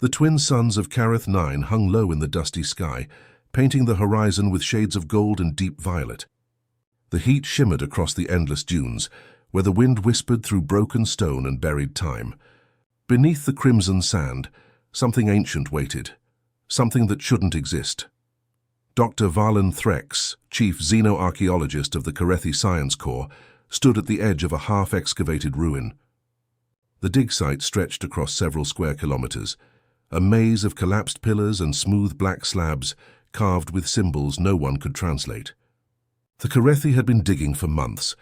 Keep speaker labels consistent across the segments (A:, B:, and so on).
A: The twin suns of Careth 9 hung low in the dusty sky, painting the horizon with shades of gold and deep violet. The heat shimmered across the endless dunes, where the wind whispered through broken stone and buried time. Beneath the crimson sand, something ancient waited, something that shouldn't exist. Dr. Valen Threx, chief xenoarchaeologist of the HFY Science Corps, stood at the edge of a half-excavated ruin. The dig site stretched across several square kilometers, a maze of collapsed pillars and smooth black slabs carved with symbols no one could translate. The HFY had been digging for months,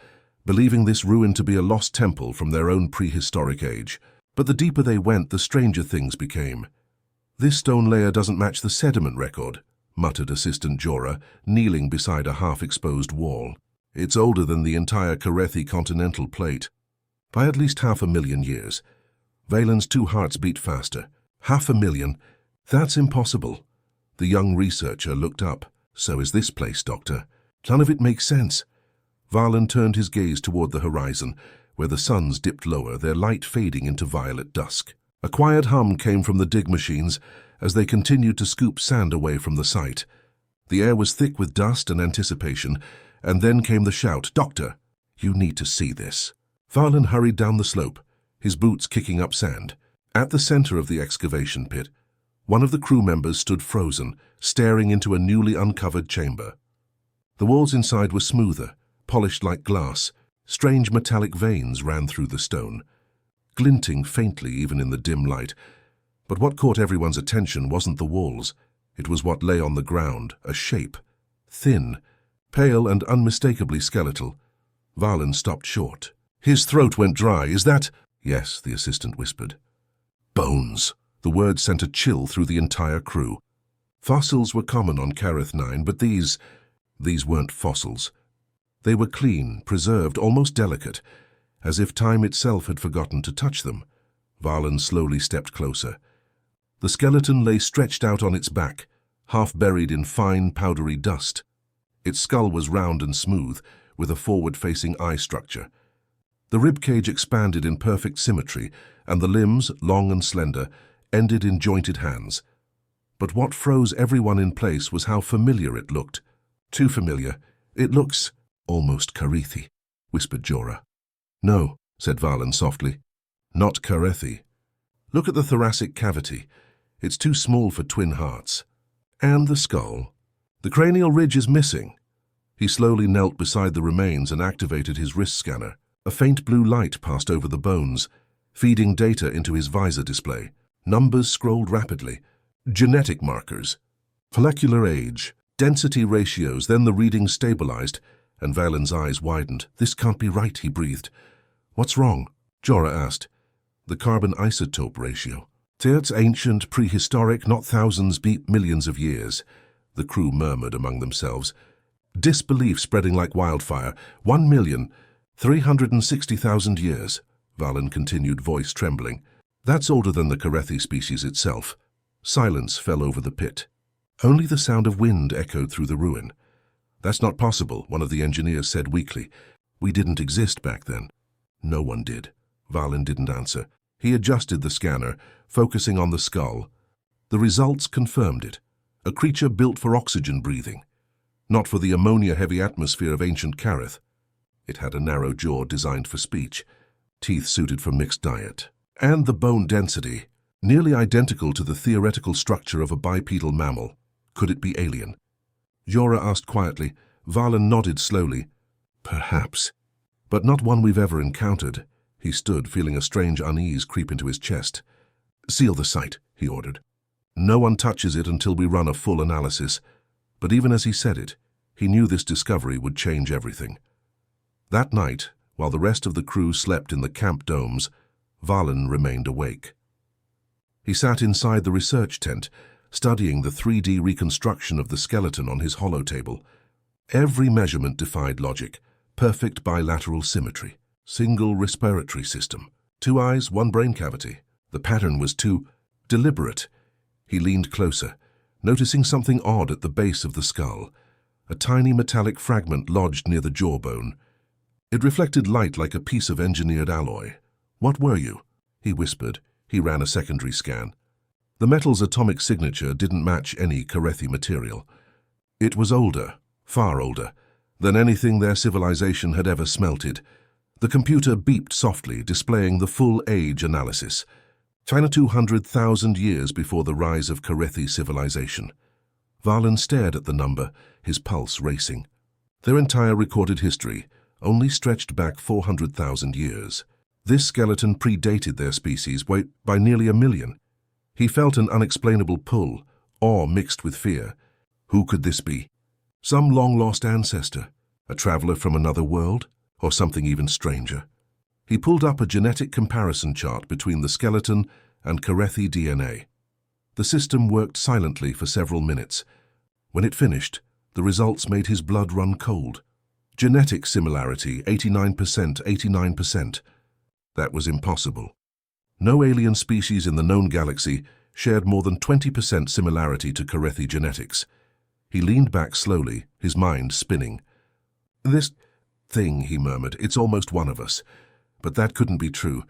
A: believing this ruin to be a lost temple from their own prehistoric age. But the deeper they went, the stranger things became. "This stone layer doesn't match the sediment record," muttered Assistant Jorah, kneeling beside a half-exposed wall. "It's older than the entire HFY continental plate, by at least 500,000 years." Valen's two hearts beat faster. 500,000? That's impossible. The young researcher looked up. "So is this place, Doctor. None of it makes sense." Valen turned his gaze toward the horizon, where the suns dipped lower, their light fading into violet dusk. A quiet hum came from the dig machines as they continued to scoop sand away from the site. The air was thick with dust and anticipation, and then came the shout, "Doctor, you need to see this." Valen hurried down the slope, his boots kicking up sand. At the center of the excavation pit, one of the crew members stood frozen, staring into a newly uncovered chamber. The walls inside were smoother, polished like glass. Strange metallic veins ran through the stone, glinting faintly even in the dim light. But what caught everyone's attention wasn't the walls. It was what lay on the ground, a shape, thin, pale and unmistakably skeletal. Valen stopped short. His throat went dry. "Is that—" "Yes," the assistant whispered. "Bones." The word sent a chill through the entire crew. Fossils were common on Careth 9, but these weren't fossils. They were clean, preserved, almost delicate, as if time itself had forgotten to touch them. Valen slowly stepped closer. The skeleton lay stretched out on its back, half buried in fine, powdery dust. Its skull was round and smooth, with a forward-facing eye structure. The ribcage expanded in perfect symmetry, and the limbs, long and slender, ended in jointed hands. But what froze everyone in place was how familiar it looked. Too familiar. "It looks almost Carethi," whispered Jorah. "No," said Valen softly. "Not Carethi. Look at the thoracic cavity. It's too small for twin hearts. And the skull. The cranial ridge is missing." He slowly knelt beside the remains and activated his wrist scanner. A faint blue light passed over the bones, feeding data into his visor display. Numbers scrolled rapidly. Genetic markers, molecular age, density ratios. Then the readings stabilized, and Valen's eyes widened. "This can't be right," he breathed. "What's wrong?" Jorah asked. "The carbon isotope ratio. It's ancient, prehistoric, not thousands, beat millions of years," the crew murmured among themselves. Disbelief spreading like wildfire. 1,360,000 years, Valen continued, voice trembling. "That's older than the Carethi species itself." Silence fell over the pit. Only the sound of wind echoed through the ruin. "That's not possible," one of the engineers said weakly. "We didn't exist back then." "No one did." Valen didn't answer. He adjusted the scanner, focusing on the skull. The results confirmed it. A creature built for oxygen breathing, not for the ammonia-heavy atmosphere of ancient Careth. It had a narrow jaw designed for speech, teeth suited for mixed diet, and the bone density, nearly identical to the theoretical structure of a bipedal mammal. Could it be alien? Jorah asked quietly. Valen nodded slowly. "Perhaps, but not one we've ever encountered." He stood, feeling a strange unease creep into his chest. "Seal the site," he ordered. "No one touches it until we run a full analysis." But even as he said it, he knew this discovery would change everything. That night, while the rest of the crew slept in the camp domes, Valen remained awake. He sat inside the research tent, studying the 3D reconstruction of the skeleton on his holotable. Every measurement defied logic. Perfect bilateral symmetry. Single respiratory system. 2 eyes, 1 brain cavity. The pattern was too deliberate. He leaned closer, noticing something odd at the base of the skull. A tiny metallic fragment lodged near the jawbone. It reflected light like a piece of engineered alloy. "What were you?" he whispered. He ran a secondary scan. The metal's atomic signature didn't match any Carethi material. It was older, far older, than anything their civilization had ever smelted. The computer beeped softly, displaying the full age analysis. 200,000 years before the rise of Carethi civilization. Valen stared at the number, his pulse racing. Their entire recorded history only stretched back 400,000 years. This skeleton predated their species by nearly 1 million. He felt an unexplainable pull, awe mixed with fear. Who could this be? Some long-lost ancestor? A traveler from another world? Or something even stranger? He pulled up a genetic comparison chart between the skeleton and Carethi DNA. The system worked silently for several minutes. When it finished, the results made his blood run cold. Genetic similarity, 89%, 89%. That was impossible. No alien species in the known galaxy shared more than 20% similarity to Carethi genetics. He leaned back slowly, his mind spinning. "This thing," he murmured, "it's almost one of us." But that couldn't be true.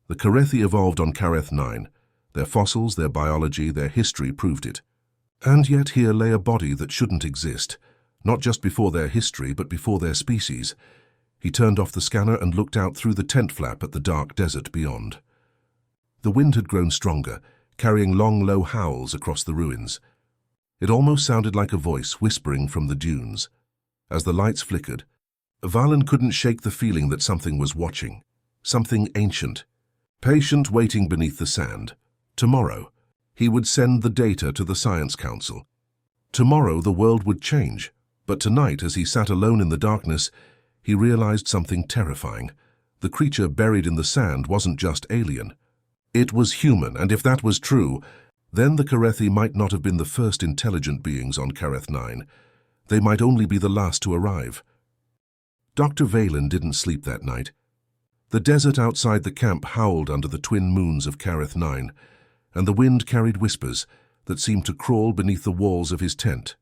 A: The Carethi evolved on Careth 9. Their fossils, their biology, their history proved it. And yet here lay a body that shouldn't exist, not just before their history, but before their species. He turned off the scanner and looked out through the tent flap at the dark desert beyond. The wind had grown stronger, carrying long, low howls across the ruins. It almost sounded like a voice whispering from the dunes. As the lights flickered, Valen couldn't shake the feeling that something was watching, something ancient, patient waiting beneath the sand. Tomorrow, he would send the data to the Science Council. Tomorrow the world would change, but tonight, as he sat alone in the darkness, he realized something terrifying. The creature buried in the sand wasn't just alien. It was human, and if that was true, then the Carethi might not have been the first intelligent beings on Careth 9. They might only be the last to arrive. Dr. Valen didn't sleep that night. The desert outside the camp howled under the twin moons of Careth 9, and the wind carried whispers that seemed to crawl beneath the walls of his tent.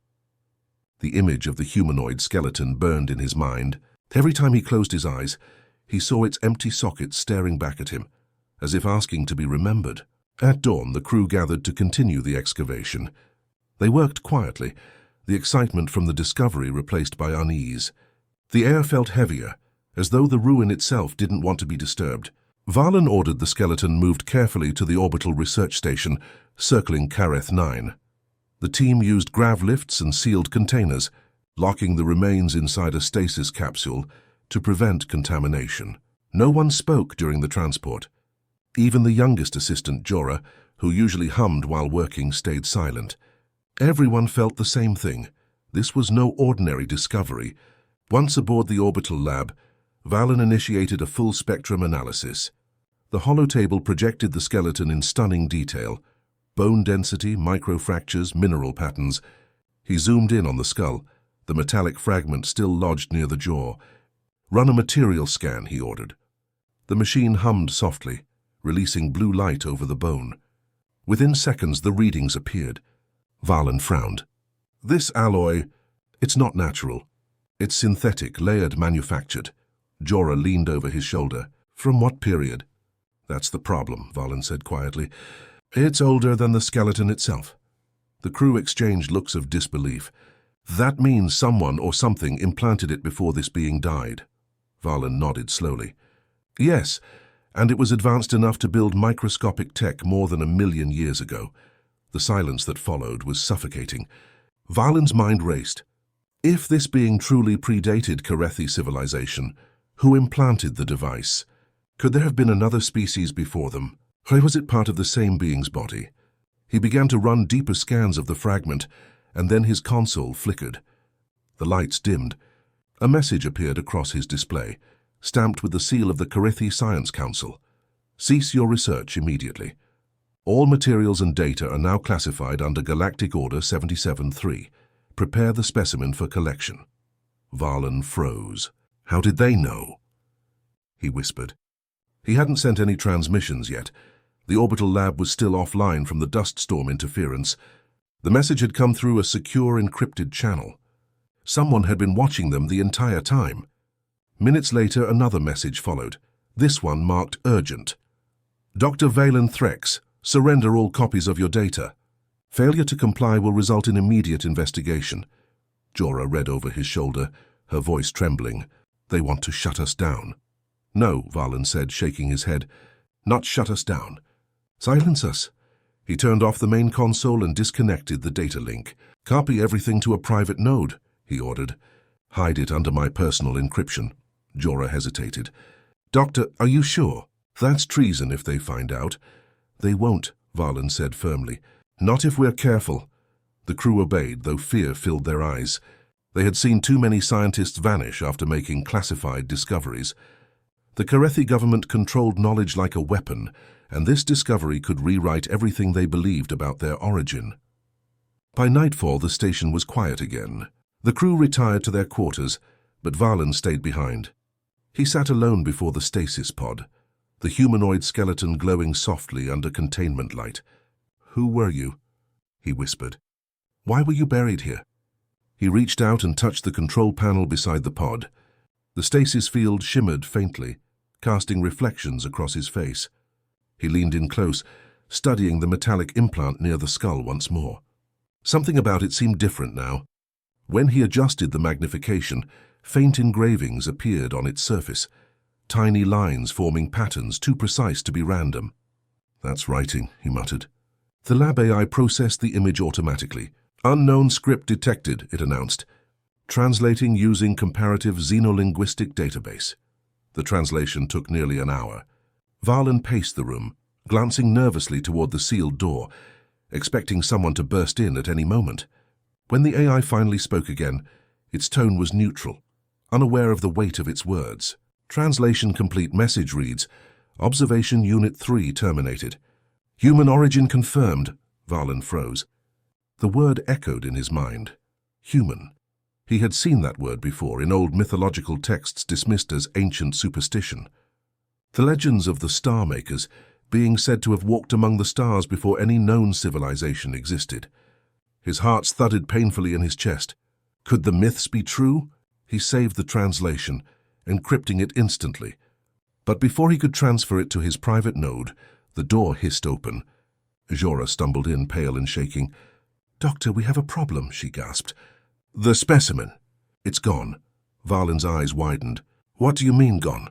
A: The image of the humanoid skeleton burned in his mind. Every time he closed his eyes, he saw its empty sockets staring back at him, as if asking to be remembered. At dawn, the crew gathered to continue the excavation. They worked quietly, the excitement from the discovery replaced by unease. The air felt heavier, as though the ruin itself didn't want to be disturbed. Valen ordered the skeleton moved carefully to the orbital research station, circling Careth 9. The team used grav lifts and sealed containers, locking the remains inside a stasis capsule to prevent contamination. No one spoke during the transport. Even the youngest assistant, Jorah, who usually hummed while working, stayed silent. Everyone felt the same thing. This was no ordinary discovery. Once aboard the orbital lab, Valen initiated a full-spectrum analysis. The holotable projected the skeleton in stunning detail. Bone density, microfractures, mineral patterns. He zoomed in on the skull, the metallic fragment still lodged near the jaw. "Run a material scan," he ordered. The machine hummed softly, releasing blue light over the bone. Within seconds, the readings appeared. Valen frowned. "This alloy, it's not natural. It's synthetic, layered, manufactured." Jorah leaned over his shoulder. "From what period?" "That's the problem," Valen said quietly. "It's older than the skeleton itself." The crew exchanged looks of disbelief. "That means someone or something implanted it before this being died." Valen nodded slowly. "Yes, and it was advanced enough to build microscopic tech more than 1 million years ago." The silence that followed was suffocating. Valen's mind raced. If this being truly predated Carethi civilization, who implanted the device? Could there have been another species before them? Or was it part of the same being's body? He began to run deeper scans of the fragment, and then his console flickered. The lights dimmed. A message appeared across his display, stamped with the seal of the HFY Science Council. "Cease your research immediately. All materials and data are now classified under Galactic Order 77-3. Prepare the specimen for collection." Valen froze. "How did they know?" he whispered. He hadn't sent any transmissions yet. The orbital lab was still offline from the dust storm interference. The message had come through a secure encrypted channel. Someone had been watching them the entire time. Minutes later, another message followed, this one marked urgent. "Dr. Valen Threx, Surrender all copies of your data. Failure to comply will result in immediate investigation. Jorah read over his shoulder, her voice trembling. They want to shut us down. No, Valen said, shaking his head. Not shut us down. Silence us. He turned off the main console and disconnected the data link. Copy everything to a private node, he ordered. Hide it under my personal encryption. Jorah hesitated. Doctor, are you sure? That's treason if they find out. They won't, Valen said firmly. Not if we're careful. The crew obeyed, though fear filled their eyes. They had seen too many scientists vanish after making classified discoveries. The Carethi government controlled knowledge like a weapon, and this discovery could rewrite everything they believed about their origin. By nightfall, the station was quiet again. The crew retired to their quarters, but Valen stayed behind. He sat alone before the stasis pod, the humanoid skeleton glowing softly under containment light. Who were you? He whispered. Why were you buried here? He reached out and touched the control panel beside the pod. The stasis field shimmered faintly, casting reflections across his face. He leaned in close, studying the metallic implant near the skull once more. Something about it seemed different now. When he adjusted the magnification, faint engravings appeared on its surface, tiny lines forming patterns too precise to be random. That's writing, he muttered. The lab AI processed the image automatically. Unknown script detected, it announced. Translating using comparative xenolinguistic database. The translation took nearly an hour. Valen paced the room, glancing nervously toward the sealed door, expecting someone to burst in at any moment. When the AI finally spoke again, its tone was neutral, unaware of the weight of its words. Translation complete. Message reads, Observation Unit 3 terminated. Human origin confirmed. Valen froze. The word echoed in his mind. Human. He had seen that word before in old mythological texts dismissed as ancient superstition. The legends of the Star Makers, being said to have walked among the stars before any known civilization existed. His heart thudded painfully in his chest. Could the myths be true? He saved the translation, encrypting it instantly. But before he could transfer it to his private node, the door hissed open. Jorah stumbled in, pale and shaking. Doctor, we have a problem, she gasped. The specimen. It's gone. Valen's eyes widened. What do you mean, gone?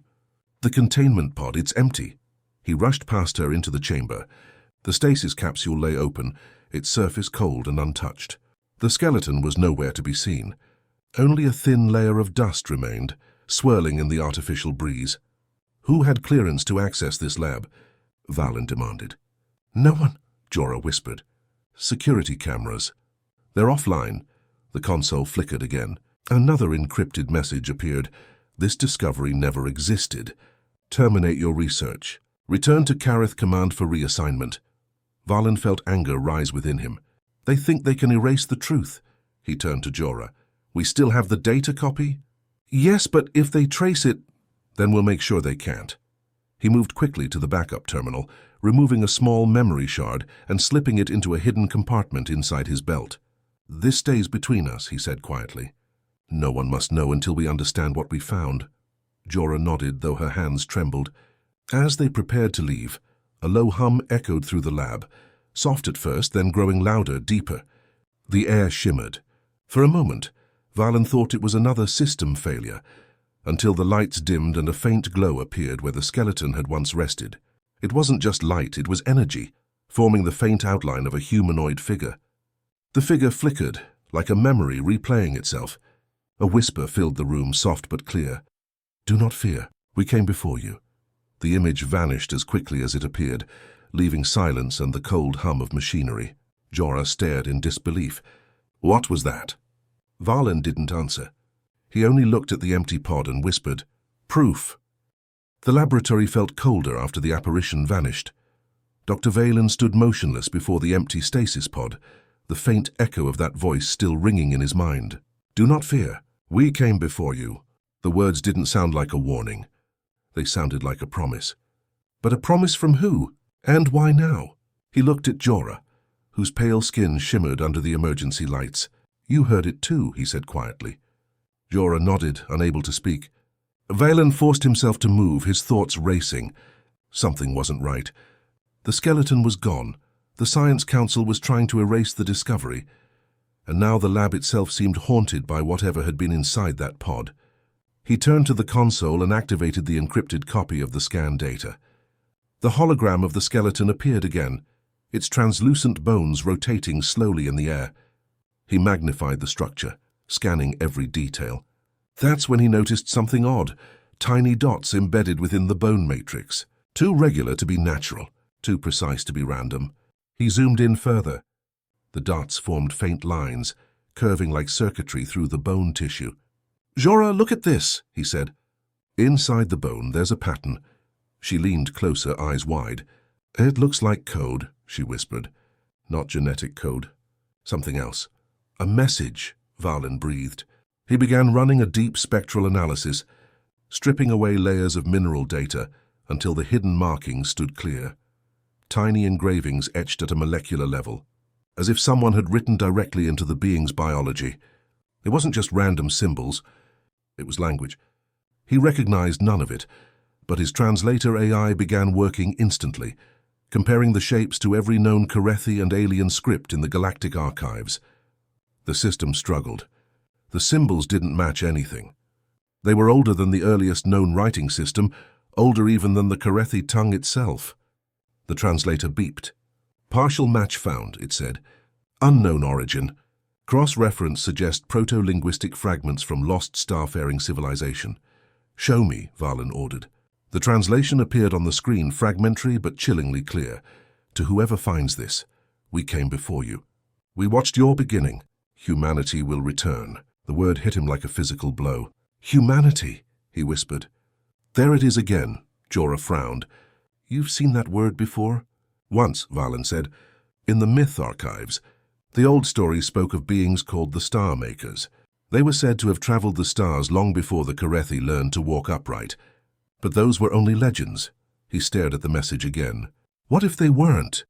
A: The containment pod, it's empty. He rushed past her into the chamber. The stasis capsule lay open, its surface cold and untouched. The skeleton was nowhere to be seen. Only a thin layer of dust remained, swirling in the artificial breeze. Who had clearance to access this lab? Valen demanded. No one, Jorah whispered. Security cameras. They're offline. The console flickered again. Another encrypted message appeared. This discovery never existed. Terminate your research. Return to Kareth Command for reassignment. Valen felt anger rise within him. They think they can erase the truth. He turned to Jorah. We still have the data copy? Yes, but if they trace it, then we'll make sure they can't. He moved quickly to the backup terminal, removing a small memory shard and slipping it into a hidden compartment inside his belt. This stays between us, he said quietly. No one must know until we understand what we found. Jorah nodded, though her hands trembled. As they prepared to leave, a low hum echoed through the lab, soft at first, then growing louder, deeper. The air shimmered. For a moment, Valen thought it was another system failure, until the lights dimmed and a faint glow appeared where the skeleton had once rested. It wasn't just light, it was energy, forming the faint outline of a humanoid figure. The figure flickered, like a memory replaying itself. A whisper filled the room, soft but clear. Do not fear, we came before you. The image vanished as quickly as it appeared, leaving silence and the cold hum of machinery. Jorah stared in disbelief. What was that? Valen didn't answer. He only looked at the empty pod and whispered, Proof. The laboratory felt colder after the apparition vanished. Dr. Valen stood motionless before the empty stasis pod, the faint echo of that voice still ringing in his mind. Do not fear. We came before you. The words didn't sound like a warning. They sounded like a promise. But a promise from who? And why now? He looked at Jorah, whose pale skin shimmered under the emergency lights. You heard it too, he said quietly. Jorah nodded, unable to speak. Valen forced himself to move, his thoughts racing. Something wasn't right. The skeleton was gone. The Science Council was trying to erase the discovery, and now the lab itself seemed haunted by whatever had been inside that pod. He turned to the console and activated the encrypted copy of the scan data. The hologram of the skeleton appeared again, its translucent bones rotating slowly in the air. He magnified the structure, scanning every detail. That's when he noticed something odd, tiny dots embedded within the bone matrix. Too regular to be natural, too precise to be random. He zoomed in further. The dots formed faint lines, curving like circuitry through the bone tissue. "Jorah, look at this," he said. "Inside the bone, there's a pattern." She leaned closer, eyes wide. "It looks like code," she whispered. "Not genetic code. Something else." "A message," Valen breathed. He began running a deep spectral analysis, stripping away layers of mineral data until the hidden markings stood clear. Tiny engravings etched at a molecular level, as if someone had written directly into the being's biology. It wasn't just random symbols, it was language. He recognized none of it, but his translator AI began working instantly, comparing the shapes to every known Carethi and alien script in the Galactic archives. The system struggled. The symbols didn't match anything. They were older than the earliest known writing system, older even than the Carethi tongue itself. The translator beeped. "Partial match found," it said. "Unknown origin. Cross-reference suggests proto-linguistic fragments from lost starfaring civilization." "Show me," Valen ordered. The translation appeared on the screen, fragmentary but chillingly clear. "To whoever finds this, we came before you. We watched your beginning. Humanity will return." The word hit him like a physical blow. "Humanity," he whispered. "There it is again," Jorah frowned. "You've seen that word before?" "Once," Valen said. "In the myth archives. The old stories spoke of beings called the Star Makers. They were said to have traveled the stars long before the Carethi learned to walk upright. But those were only legends." He stared at the message again. "What if they weren't?"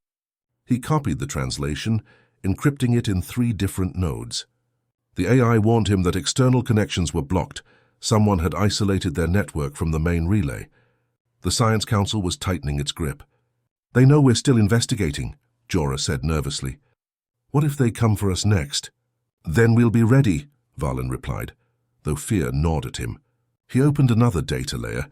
A: He copied the translation, encrypting it in 3 different nodes. The AI warned him that external connections were blocked. Someone had isolated their network from the main relay. The Science Council was tightening its grip. "They know we're still investigating," Jorah said nervously. "What if they come for us next?" "Then we'll be ready," Valen replied, though fear gnawed at him. He opened another data layer,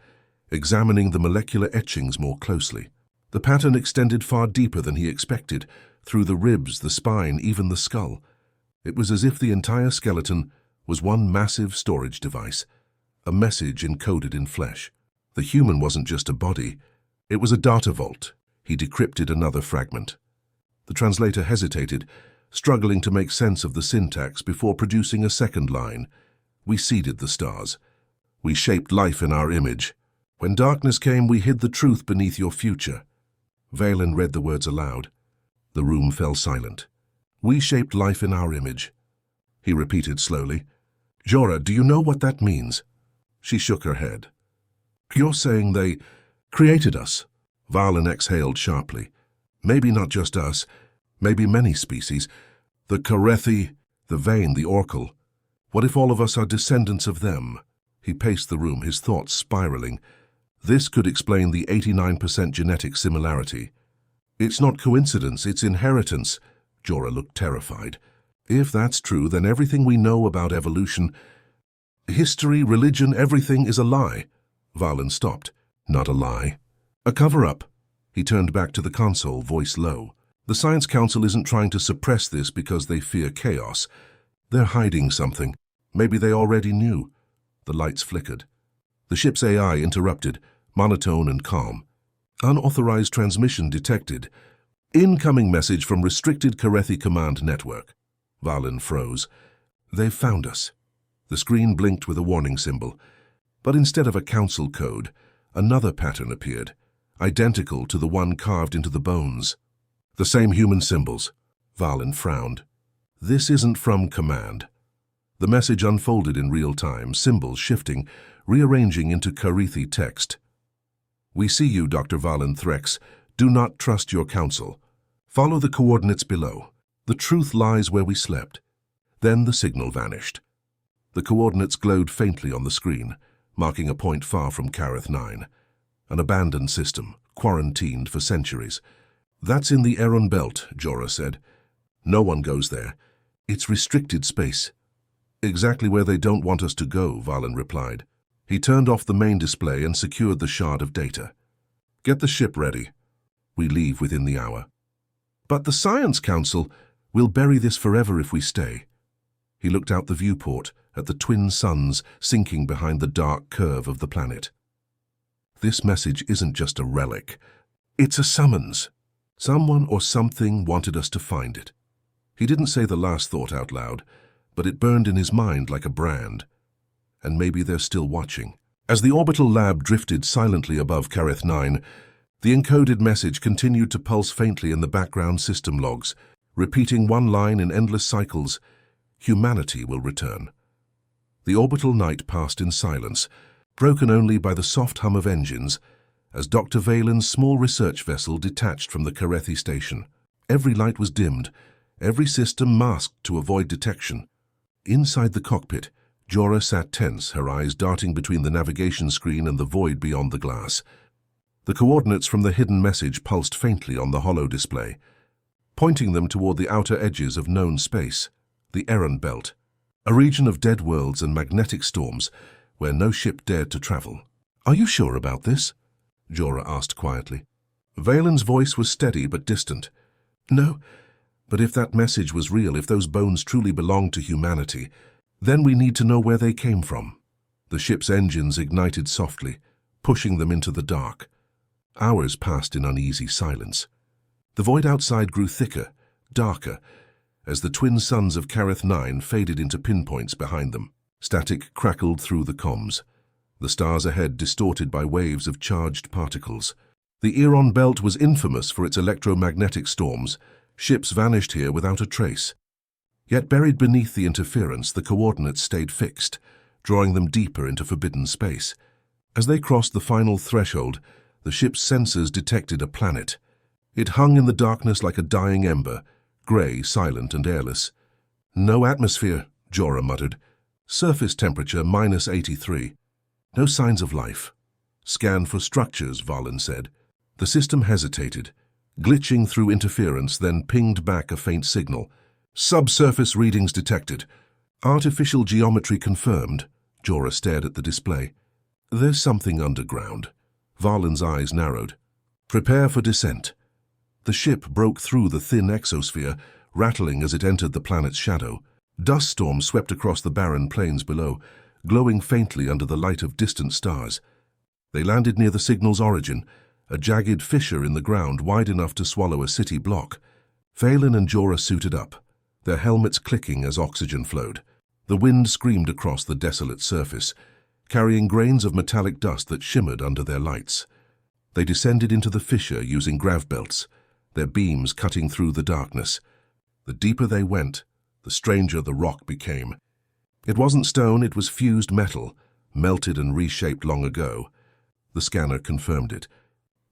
A: examining the molecular etchings more closely. The pattern extended far deeper than he expected, through the ribs, the spine, even the skull. It was as if the entire skeleton was one massive storage device, a message encoded in flesh. The human wasn't just a body, it was a data vault. He decrypted another fragment. The translator hesitated, struggling to make sense of the syntax before producing a second line. "We seeded the stars. We shaped life in our image. When darkness came, we hid the truth beneath your future." Valen read the words aloud. The room fell silent. "We shaped life in our image," he repeated slowly. "Jorah, do you know what that means?" She shook her head. "You're saying they created us?" Valen exhaled sharply. "Maybe not just us, maybe many species. The Carethi, the Vane, the Orcal. What if all of us are descendants of them?" He paced the room, his thoughts spiraling. This could explain the 89% genetic similarity. "It's not coincidence, it's inheritance." Jorah looked terrified. "If that's true, then everything we know about evolution, history, religion, everything is a lie." Valen stopped. "Not a lie. A cover-up." He turned back to the console, voice low. "The Science Council isn't trying to suppress this because they fear chaos. They're hiding something. Maybe they already knew." The lights flickered. The ship's AI interrupted, monotone and calm. "Unauthorized transmission detected. Incoming message from restricted Carethi command network." Valen froze. "They've found us." The screen blinked with a warning symbol. But instead of a council code, another pattern appeared, identical to the one carved into the bones. "The same human symbols." Valen frowned. "This isn't from command." The message unfolded in real time, symbols shifting, rearranging into Carethi text. "We see you, Dr. Valen Threx. Do not trust your counsel. Follow the coordinates below. The truth lies where we slept." Then the signal vanished. The coordinates glowed faintly on the screen, marking a point far from Kareth 9. An abandoned system, quarantined for centuries. That's in the Aeron Belt, Jorah said. No one goes there. It's restricted space. Exactly where they don't want us to go, Valen replied. He turned off the main display and secured the shard of data. Get the ship ready. We leave within the hour. But the Science Council will bury this forever if we stay. He looked out the viewport at the twin suns sinking behind the dark curve of the planet. This message isn't just a relic. It's a summons. Someone or something wanted us to find it. He didn't say the last thought out loud, but it burned in his mind like a brand. And maybe they're still watching. As the orbital lab drifted silently above Kareth 9, the encoded message continued to pulse faintly in the background system logs, repeating one line in endless cycles: humanity will return. The orbital night passed in silence, broken only by the soft hum of engines, as Dr. Valen's small research vessel detached from the Karethi station. Every light was dimmed, every system masked to avoid detection. Inside the cockpit, Jorah sat tense, her eyes darting between the navigation screen and the void beyond the glass. The coordinates from the hidden message pulsed faintly on the hollow display, pointing them toward the outer edges of known space, the Aeron Belt, a region of dead worlds and magnetic storms where no ship dared to travel. "Are you sure about this?" Jorah asked quietly. Valen's voice was steady but distant. "No, but if that message was real, if those bones truly belonged to humanity, then we need to know where they came from." The ship's engines ignited softly, pushing them into the dark. Hours passed in uneasy silence. The void outside grew thicker, darker, as the twin suns of Kareth 9 faded into pinpoints behind them. Static crackled through the comms, the stars ahead distorted by waves of charged particles. The Aeron Belt was infamous for its electromagnetic storms. Ships vanished here without a trace. Yet buried beneath the interference, the coordinates stayed fixed, drawing them deeper into forbidden space. As they crossed the final threshold, the ship's sensors detected a planet. It hung in the darkness like a dying ember, grey, silent and airless. "No atmosphere," Jorah muttered. "Surface temperature -83. No signs of life." "Scan for structures," Valen said. The system hesitated, glitching through interference, then pinged back a faint signal. "Subsurface readings detected. Artificial geometry confirmed." Jorah stared at the display. "There's something underground." Valen's eyes narrowed. "Prepare for descent." The ship broke through the thin exosphere, rattling as it entered the planet's shadow. Dust storms swept across the barren plains below, glowing faintly under the light of distant stars. They landed near the signal's origin, a jagged fissure in the ground wide enough to swallow a city block. Valen and Jorah suited up, their helmets clicking as oxygen flowed. The wind screamed across the desolate surface, carrying grains of metallic dust that shimmered under their lights. They descended into the fissure using grav belts, their beams cutting through the darkness. The deeper they went, the stranger the rock became. It wasn't stone, it was fused metal, melted and reshaped long ago. The scanner confirmed it.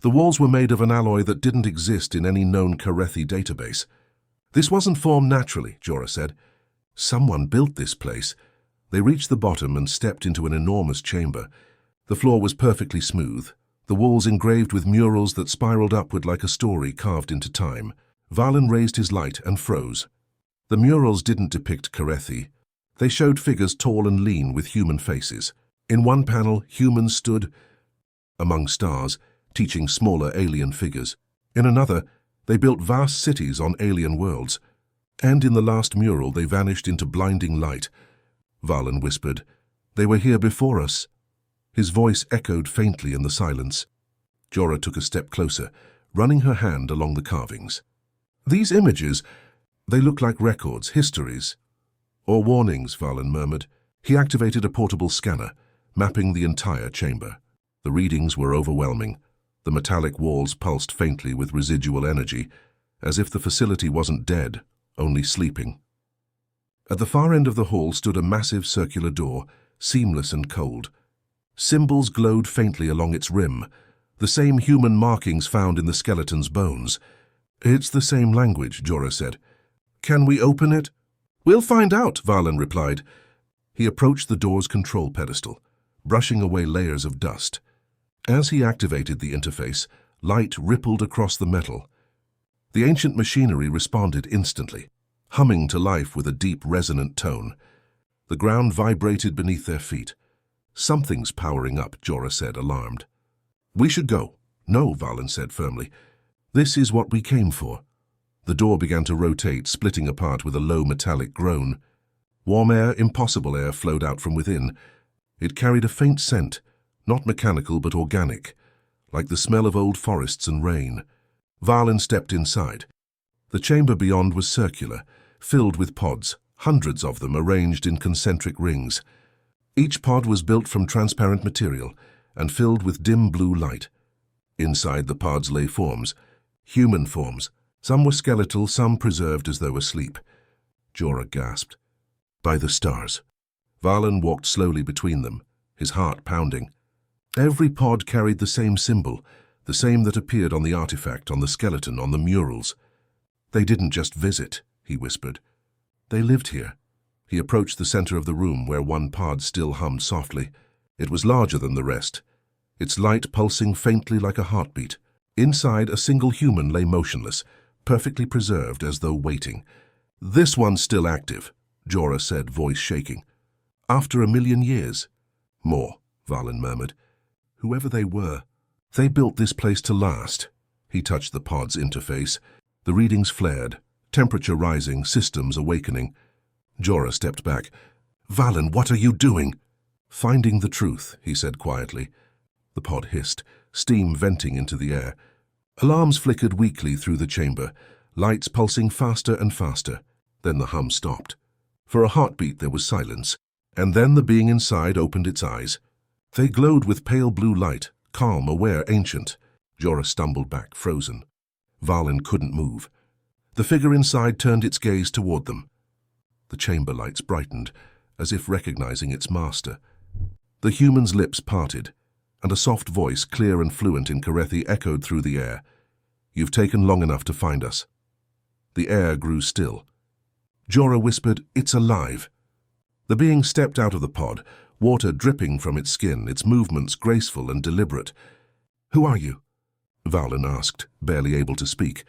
A: The walls were made of an alloy that didn't exist in any known Karethi database. "This wasn't formed naturally," Jorah said. "Someone built this place." They reached the bottom and stepped into an enormous chamber. The floor was perfectly smooth, the walls engraved with murals that spiraled upward like a story carved into time. Valen raised his light and froze. The murals didn't depict Karethi. They showed figures tall and lean with human faces. In one panel, humans stood among stars, teaching smaller alien figures. In another, they built vast cities on alien worlds. And in the last mural, they vanished into blinding light. Valen whispered, "They were here before us." His voice echoed faintly in the silence. Jorah took a step closer, running her hand along the carvings. "These images, they look like records, histories." "Or warnings," Valen murmured. He activated a portable scanner, mapping the entire chamber. The readings were overwhelming. The metallic walls pulsed faintly with residual energy, as if the facility wasn't dead, only sleeping. At the far end of the hall stood a massive circular door, seamless and cold. Symbols glowed faintly along its rim, the same human markings found in the skeleton's bones. "It's the same language," Jorah said. "Can we open it?" "We'll find out," Valen replied. He approached the door's control pedestal, brushing away layers of dust. As he activated the interface, light rippled across the metal. The ancient machinery responded instantly, humming to life with a deep, resonant tone. The ground vibrated beneath their feet. "Something's powering up," Jorah said, alarmed. "We should go." "No," Valen said firmly. "This is what we came for." The door began to rotate, splitting apart with a low metallic groan. Warm air, impossible air, flowed out from within. It carried a faint scent, not mechanical but organic, like the smell of old forests and rain. Valen stepped inside. The chamber beyond was circular, filled with pods, hundreds of them arranged in concentric rings. Each pod was built from transparent material and filled with dim blue light. Inside the pods lay forms, human forms. Some were skeletal, some preserved as though asleep. Jorah gasped. "By the stars." Valen walked slowly between them, his heart pounding. Every pod carried the same symbol, the same that appeared on the artifact, on the skeleton, on the murals. "They didn't just visit," he whispered. "They lived here." He approached the center of the room where one pod still hummed softly. It was larger than the rest, its light pulsing faintly like a heartbeat. Inside, a single human lay motionless, perfectly preserved as though waiting. "This one's still active," Jorah said, voice shaking. "After 1,000,000 years." "More," Valen murmured. "Whoever they were, they built this place to last." He touched the pod's interface. The readings flared, temperature rising, systems awakening. Jorah stepped back. "Valen, what are you doing?" "Finding the truth," he said quietly. The pod hissed, steam venting into the air. Alarms flickered weakly through the chamber, lights pulsing faster and faster. Then the hum stopped. For a heartbeat there was silence, and then the being inside opened its eyes. They glowed with pale blue light, calm, aware, ancient. Jorah stumbled back, frozen. Valen couldn't move. The figure inside turned its gaze toward them. The chamber lights brightened, as if recognizing its master. The human's lips parted, and a soft voice, clear and fluent in Carethi, echoed through the air. "You've taken long enough to find us." The air grew still. Jorah whispered, "It's alive." The being stepped out of the pod, water dripping from its skin, its movements graceful and deliberate. "Who are you?" Valen asked, barely able to speak.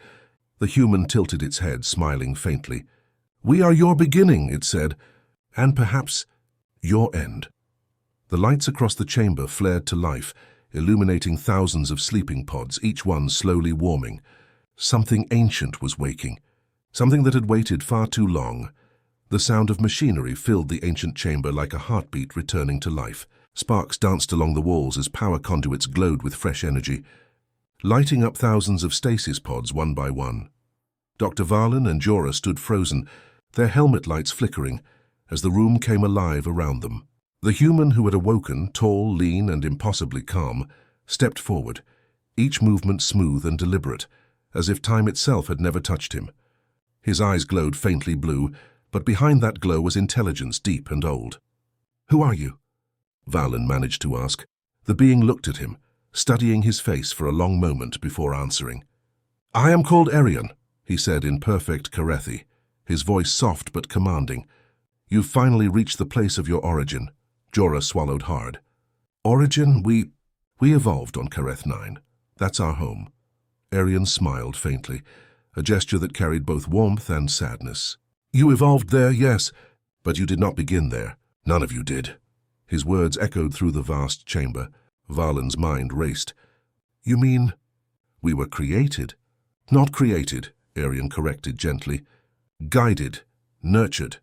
A: The human tilted its head, smiling faintly. "We are your beginning," it said, "and perhaps your end." The lights across the chamber flared to life, illuminating thousands of sleeping pods, each one slowly warming. Something ancient was waking, something that had waited far too long. The sound of machinery filled the ancient chamber like a heartbeat returning to life. Sparks danced along the walls as power conduits glowed with fresh energy, lighting up thousands of stasis pods one by one. Dr. Valen and Jorah stood frozen, their helmet lights flickering, as the room came alive around them. The human who had awoken, tall, lean, and impossibly calm, stepped forward, each movement smooth and deliberate, as if time itself had never touched him. His eyes glowed faintly blue, but behind that glow was intelligence deep and old. "Who are you?" Valen managed to ask. The being looked at him, studying his face for a long moment before answering. "I am called Arian," he said in perfect Carethi, his voice soft but commanding. "You've finally reached the place of your origin." Jorah swallowed hard. "Origin? We evolved on Careth 9. That's our home." Arian smiled faintly, a gesture that carried both warmth and sadness. "You evolved there, yes, but you did not begin there. None of you did." His words echoed through the vast chamber. Valen's mind raced. "You mean we were created?" "Not created," Arian corrected gently. "Guided, nurtured,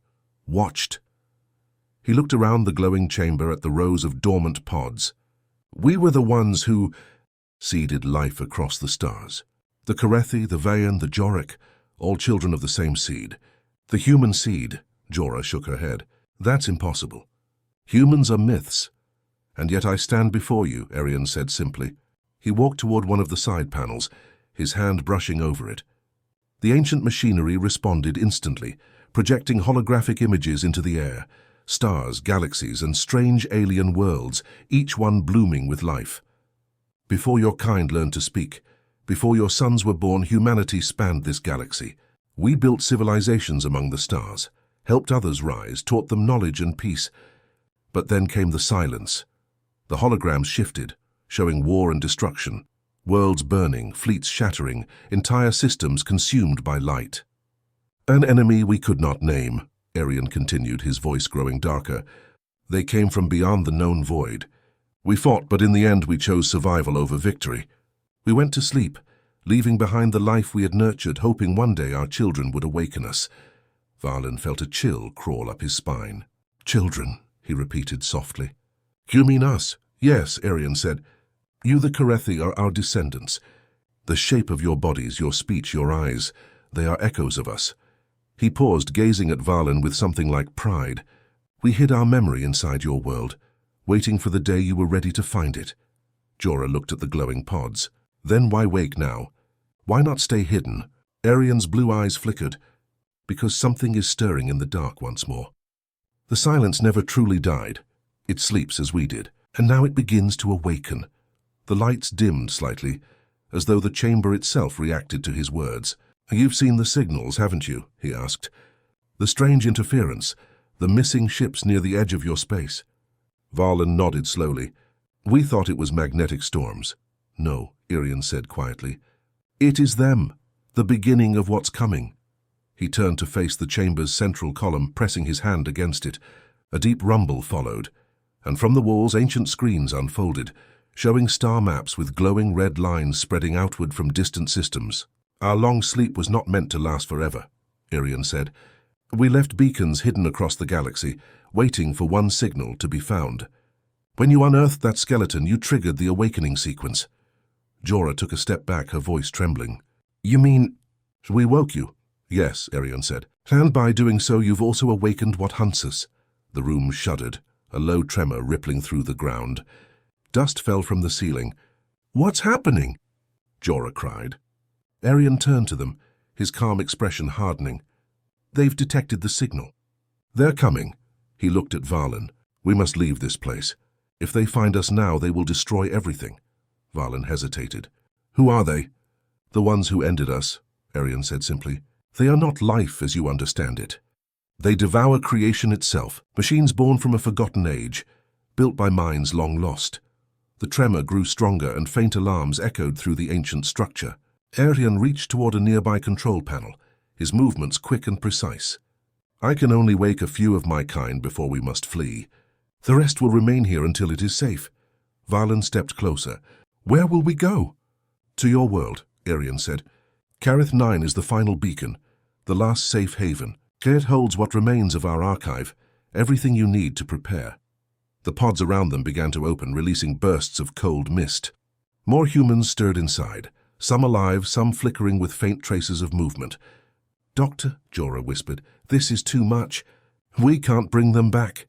A: watched." He looked around the glowing chamber at the rows of dormant pods. "We were the ones who seeded life across the stars. The Carethi, the Vayan, the Jorek, all children of the same seed. The human seed," Jorah shook her head. "That's impossible. Humans are myths. And yet I stand before you," Arian said simply. He walked toward one of the side panels, his hand brushing over it. The ancient machinery responded instantly, projecting holographic images into the air. Stars, galaxies, and strange alien worlds, each one blooming with life. "Before your kind learned to speak, before your sons were born, humanity spanned this galaxy. We built civilizations among the stars, helped others rise, taught them knowledge and peace. But then came the silence. The holograms shifted, showing war and destruction. Worlds burning, fleets shattering, entire systems consumed by light. An enemy we could not name, Arian continued, his voice growing darker. They came from beyond the known void. We fought, but in the end we chose survival over victory. We went to sleep, leaving behind the life we had nurtured, hoping one day our children would awaken us. Valen felt a chill crawl up his spine. Children, he repeated softly. You mean us? Yes, Arian said. You, the Carethi, are our descendants. The shape of your bodies, your speech, your eyes, they are echoes of us. He paused, gazing at Valen with something like pride. We hid our memory inside your world, waiting for the day you were ready to find it. Jorah looked at the glowing pods. Then why wake now? Why not stay hidden? Arian's blue eyes flickered. Because something is stirring in the dark once more. The silence never truly died. It sleeps as we did, and now it begins to awaken. The lights dimmed slightly, as though the chamber itself reacted to his words. You've seen the signals, haven't you? He asked. The strange interference, the missing ships near the edge of your space. Valen nodded slowly. We thought it was magnetic storms. No, Arian said quietly. It is them, the beginning of what's coming. He turned to face the chamber's central column, pressing his hand against it. A deep rumble followed, and from the walls ancient screens unfolded, showing star maps with glowing red lines spreading outward from distant systems. Our long sleep was not meant to last forever, Arian said. We left beacons hidden across the galaxy, waiting for one signal to be found. When you unearthed that skeleton, you triggered the awakening sequence. Jorah took a step back, her voice trembling. You mean... We woke you? Yes, Arian said. And by doing so, you've also awakened what hunts us. The room shuddered, a low tremor rippling through the ground. Dust fell from the ceiling. What's happening? Jorah cried. Arian turned to them, his calm expression hardening. They've detected the signal. They're coming. He looked at Valen. We must leave this place. If they find us now, they will destroy everything. Valen hesitated. Who are they? The ones who ended us, Arian said simply. They are not life as you understand it. They devour creation itself, machines born from a forgotten age, built by minds long lost. The tremor grew stronger and faint alarms echoed through the ancient structure. Arian reached toward a nearby control panel, his movements quick and precise. I can only wake a few of my kind before we must flee. The rest will remain here until it is safe. Valen stepped closer. Where will we go? To your world, Arian said. Careth 9 is the final beacon, the last safe haven. It holds what remains of our archive, everything you need to prepare. The pods around them began to open, releasing bursts of cold mist. More humans stirred inside, some alive, some flickering with faint traces of movement. Doctor, Jorah whispered, this is too much. We can't bring them back.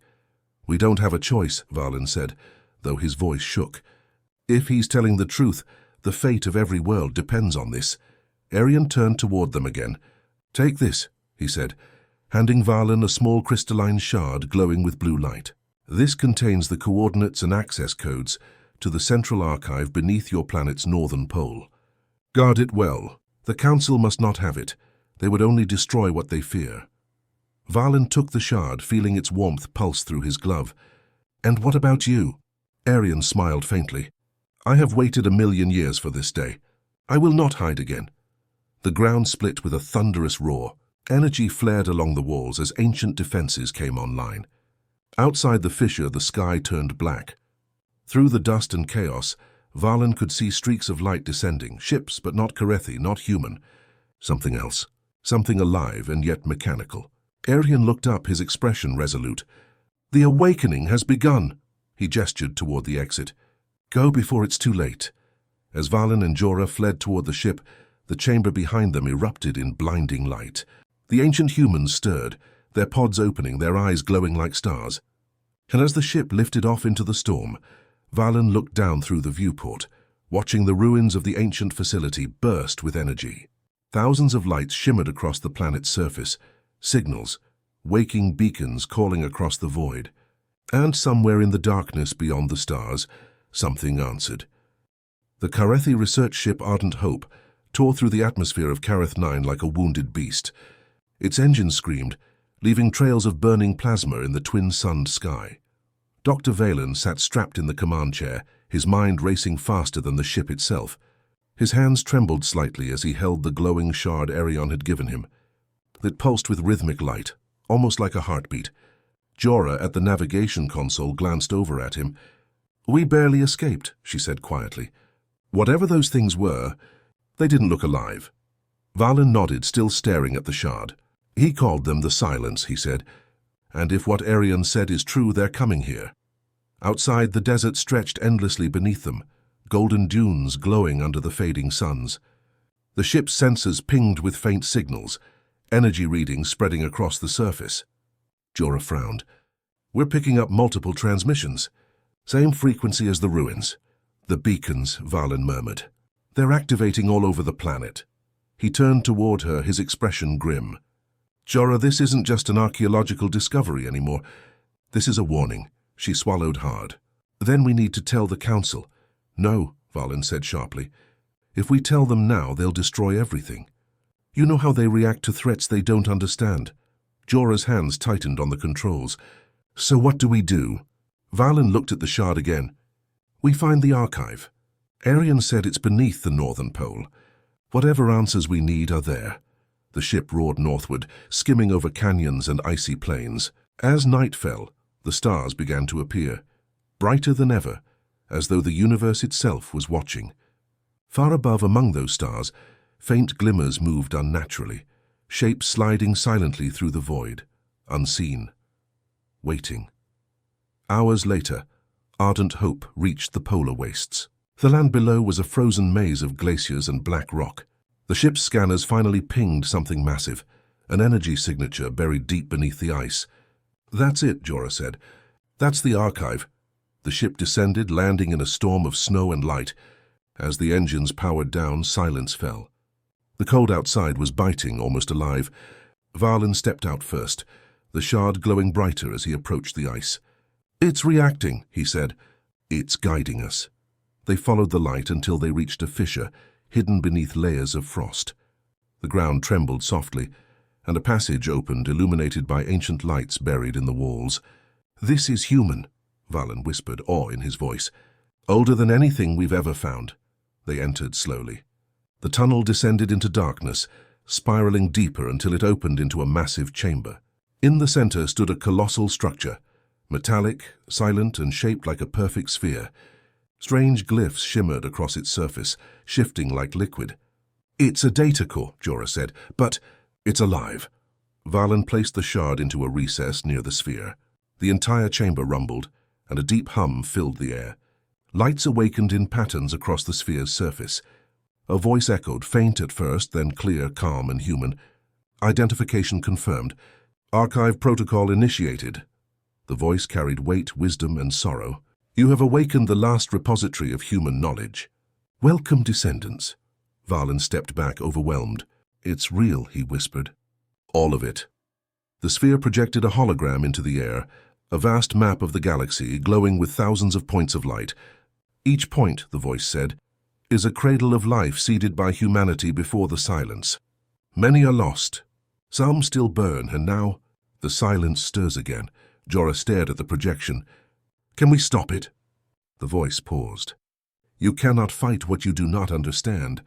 A: We don't have a choice, Valen said, though his voice shook. If he's telling the truth, the fate of every world depends on this. Arian turned toward them again. Take this, he said, handing Valen a small crystalline shard glowing with blue light. This contains the coordinates and access codes to the central archive beneath your planet's northern pole. Guard it well. The Council must not have it. They would only destroy what they fear. Valen took the shard, feeling its warmth pulse through his glove. And what about you? Arian smiled faintly. I have waited 1,000,000 years for this day. I will not hide again. The ground split with a thunderous roar. Energy flared along the walls as ancient defenses came online. Outside the fissure, the sky turned black. Through the dust and chaos, Valen could see streaks of light descending, ships, but not Carethi, not human. Something else, something alive and yet mechanical. Arian looked up, his expression resolute. The awakening has begun. He gestured toward the exit. Go before it's too late. As Valen and Jorah fled toward the ship, the chamber behind them erupted in blinding light. The ancient humans stirred, their pods opening, their eyes glowing like stars. And as the ship lifted off into the storm, Valen looked down through the viewport, watching the ruins of the ancient facility burst with energy. Thousands of lights shimmered across the planet's surface, signals, waking beacons calling across the void. And somewhere in the darkness beyond the stars, something answered. The Carethi research ship Ardent Hope tore through the atmosphere of Careth 9 like a wounded beast. Its engines screamed, leaving trails of burning plasma in the twin-sunned sky. Dr. Valen sat strapped in the command chair, his mind racing faster than the ship itself. His hands trembled slightly as he held the glowing shard Arion had given him. It pulsed with rhythmic light, almost like a heartbeat. Jorah at the navigation console glanced over at him. "We barely escaped," she said quietly. "Whatever those things were, they didn't look alive." Valen nodded, still staring at the shard. "He called them the Silence," he said. "And if what Arion said is true, they're coming here." Outside, the desert stretched endlessly beneath them, golden dunes glowing under the fading suns. The ship's sensors pinged with faint signals, energy readings spreading across the surface. Jorah frowned. "We're picking up multiple transmissions. Same frequency as the ruins." "The beacons," Valen murmured. "They're activating all over the planet." He turned toward her, his expression grim. "Jorah, this isn't just an archaeological discovery anymore. This is a warning." She swallowed hard. "Then we need to tell the Council." "No," Valen said sharply. "If we tell them now, they'll destroy everything. You know how they react to threats they don't understand." Jorah's hands tightened on the controls. "So what do we do?" Valen looked at the shard again. "We find the archive. Arion said it's beneath the northern pole. Whatever answers we need are there." The ship roared northward, skimming over canyons and icy plains. As night fell, the stars began to appear, brighter than ever, as though the universe itself was watching. Far above among those stars, faint glimmers moved unnaturally, shapes sliding silently through the void, unseen, waiting. Hours later, ardent hope reached the polar wastes. The land below was a frozen maze of glaciers and black rock. The ship's scanners finally pinged something massive, an energy signature buried deep beneath the ice. "That's it," Jorah said. "That's the archive." The ship descended, landing in a storm of snow and light. As the engines powered down, silence fell. The cold outside was biting, almost alive. Valen stepped out first, the shard glowing brighter as he approached the ice. "It's reacting," he said. "It's guiding us." They followed the light until they reached a fissure, hidden beneath layers of frost. The ground trembled softly, and a passage opened, illuminated by ancient lights buried in the walls. "This is human," Valen whispered, awe in his voice. "Older than anything we've ever found." They entered slowly. The tunnel descended into darkness, spiraling deeper until it opened into a massive chamber. In the center stood a colossal structure, metallic, silent, and shaped like a perfect sphere. Strange glyphs shimmered across its surface, shifting like liquid. "It's a data core," Jorah said, "but it's alive." Valen placed the shard into a recess near the sphere. The entire chamber rumbled, and a deep hum filled the air. Lights awakened in patterns across the sphere's surface. A voice echoed, faint at first, then clear, calm, and human. "Identification confirmed. Archive protocol initiated." The voice carried weight, wisdom, and sorrow. "You have awakened the last repository of human knowledge. Welcome, descendants." Valen stepped back, overwhelmed. "It's real," he whispered. "All of it." The sphere projected a hologram into the air, a vast map of the galaxy, glowing with thousands of points of light. "Each point," the voice said, "is a cradle of life seeded by humanity before the Silence. Many are lost. Some still burn, and now the silence stirs again." Jorah stared at the projection. "Can we stop it?" The voice paused. "You cannot fight what you do not understand.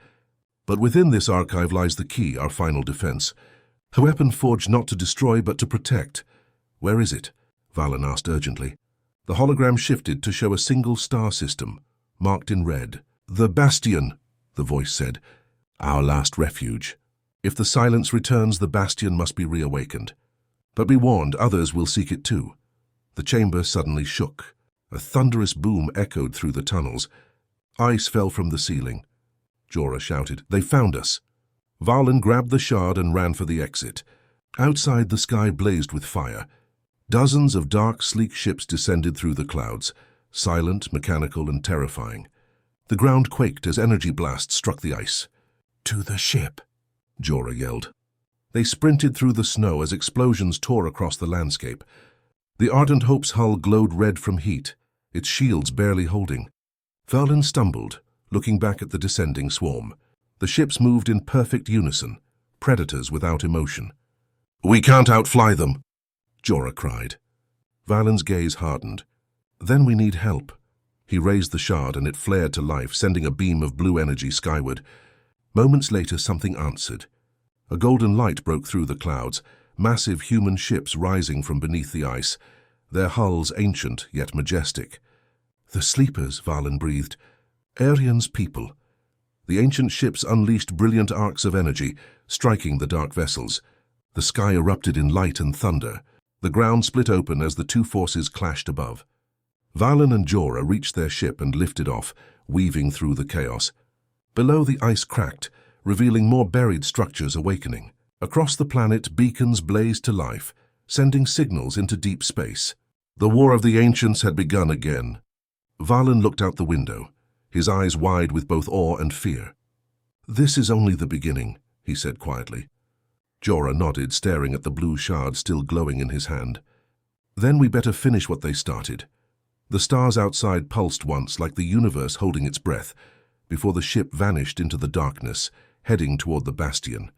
A: But within this archive lies the key, our final defense. A weapon forged not to destroy, but to protect." "Where is it?" Valen asked urgently. The hologram shifted to show a single star system, marked in red. "The Bastion," the voice said. "Our last refuge. If the Silence returns, the Bastion must be reawakened. But be warned, others will seek it too." The chamber suddenly shook. A thunderous boom echoed through the tunnels. Ice fell from the ceiling. Jorah shouted, "They found us!" Valen grabbed the shard and ran for the exit. Outside, the sky blazed with fire. Dozens of dark, sleek ships descended through the clouds, silent, mechanical, and terrifying. The ground quaked as energy blasts struck the ice. "To the ship!" Jorah yelled. They sprinted through the snow as explosions tore across the landscape. The Ardent Hope's hull glowed red from heat, its shields barely holding. Valen stumbled, looking back at the descending swarm. The ships moved in perfect unison, predators without emotion. "We can't outfly them," Jorah cried. Valen's gaze hardened. "Then we need help." He raised the shard and it flared to life, sending a beam of blue energy skyward. Moments later, something answered. A golden light broke through the clouds, massive human ships rising from beneath the ice, their hulls ancient yet majestic. "The sleepers," Valen breathed. "Arian's people." The ancient ships unleashed brilliant arcs of energy, striking the dark vessels. The sky erupted in light and thunder. The ground split open as the two forces clashed above. Valen and Jorah reached their ship and lifted off, weaving through the chaos. Below, the ice cracked, revealing more buried structures awakening. Across the planet, beacons blazed to life, sending signals into deep space. The War of the Ancients had begun again. Valen looked out the window, his eyes wide with both awe and fear. "This is only the beginning," he said quietly. Jorah nodded, staring at the blue shard still glowing in his hand. "Then we better finish what they started." The stars outside pulsed once, like the universe holding its breath, before the ship vanished into the darkness, heading toward the bastion.